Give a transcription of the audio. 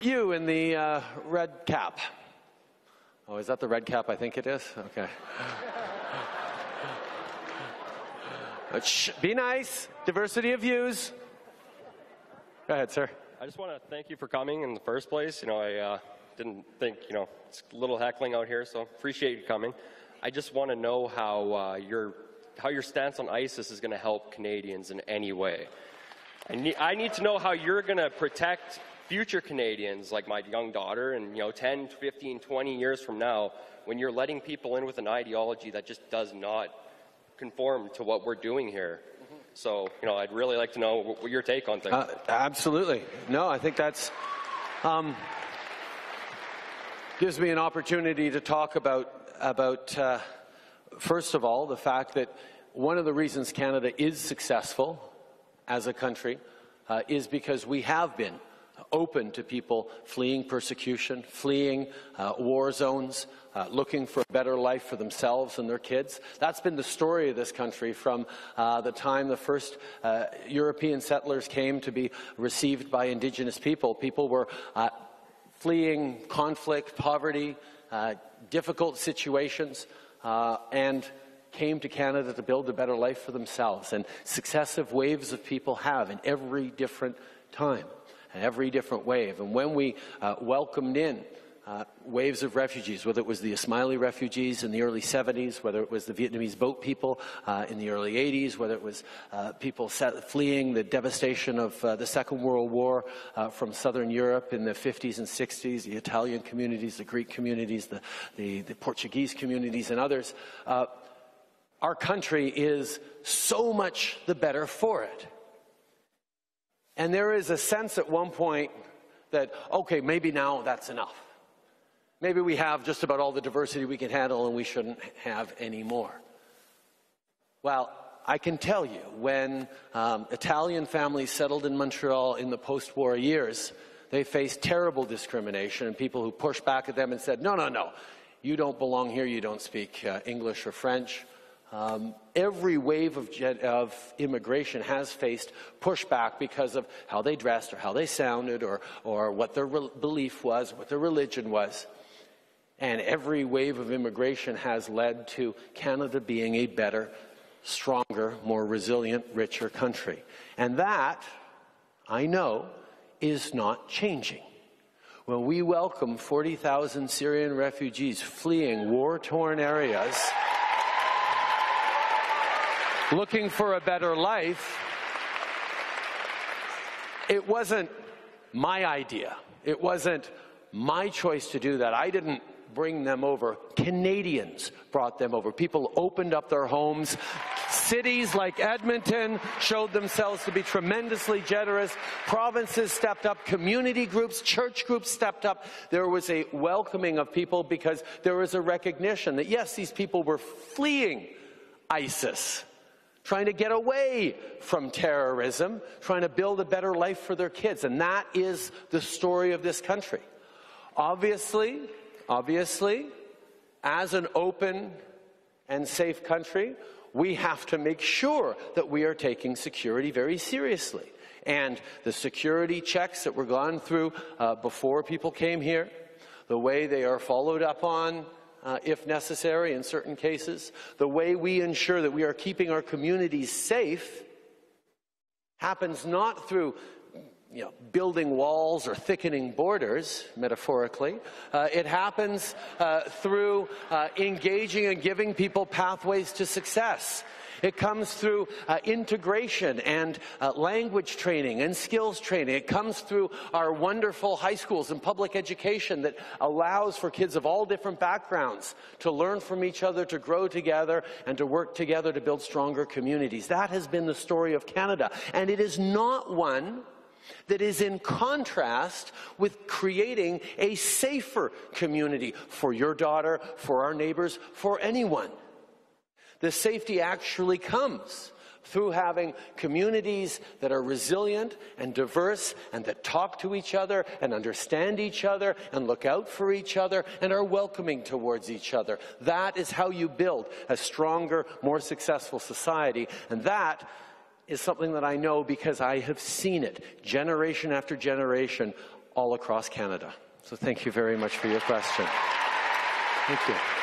You in the red cap. Oh, is that the red cap? I think it is. Okay. Be nice. Diversity of views. Go ahead, sir. I just want to thank you for coming in the first place. I didn't think, it's a little heckling out here, so appreciate you coming. I just want to know how your stance on ISIS is going to help Canadians in any way. I need to know how you're going to protect future Canadians, like my young daughter, and 10, 15, 20 years from now, when you're letting people in with an ideology that just does not conform to what we're doing here. So, I'd really like to know what your take on things. Absolutely. No, I think that's gives me an opportunity to talk about first of all, the fact that one of the reasons Canada is successful as a country is because we have been open to people fleeing persecution, fleeing war zones, looking for a better life for themselves and their kids. That's been the story of this country from the time the first European settlers came to be received by Indigenous people. People were fleeing conflict, poverty, difficult situations, and came to Canada to build a better life for themselves. And successive waves of people have in every different time. Every different wave. And when we welcomed in waves of refugees, whether it was the Ismaili refugees in the early 70s, whether it was the Vietnamese boat people in the early 80s, whether it was people fleeing the devastation of the Second World War from Southern Europe in the 50s and 60s, the Italian communities, the Greek communities, the Portuguese communities, and others, our country is so much the better for it. And there is a sense at one point that, okay, maybe now that's enough. Maybe we have just about all the diversity we can handle and we shouldn't have any more. Well, I can tell you, when Italian families settled in Montreal in the post-war years, they faced terrible discrimination and people who pushed back at them and said, no, you don't belong here, you don't speak English or French. Every wave of immigration has faced pushback because of how they dressed or how they sounded or what their belief was, what their religion was. And every wave of immigration has led to Canada being a better, stronger, more resilient, richer country. And that, I know, is not changing. When we welcome 40,000 Syrian refugees fleeing war-torn areas, looking for a better life, it wasn't my idea. It wasn't my choice to do that. I didn't bring them over. Canadians brought them over. People opened up their homes. Cities like Edmonton showed themselves to be tremendously generous. Provinces stepped up. Community groups, church groups stepped up. There was a welcoming of people because there was a recognition that, yes, these people were fleeing ISIS, trying to get away from terrorism, trying to build a better life for their kids. And that is the story of this country. Obviously, as an open and safe country, we have to make sure that we are taking security very seriously. And the security checks that were gone through before people came here, the way they are followed up on, if necessary in certain cases, the way we ensure that we are keeping our communities safe happens not through building walls or thickening borders, metaphorically. It happens through engaging and giving people pathways to success. It comes through integration and language training and skills training. It comes through our wonderful high schools and public education that allows for kids of all different backgrounds to learn from each other, to grow together, and to work together to build stronger communities. That has been the story of Canada, and it is not one that is in contrast with creating a safer community for your daughter, for our neighbors, for anyone. The safety actually comes through having communities that are resilient and diverse and that talk to each other and understand each other and look out for each other and are welcoming towards each other. That is how you build a stronger, more successful society, and that is something that I know because I have seen it generation after generation all across Canada. So thank you very much for your question. Thank you.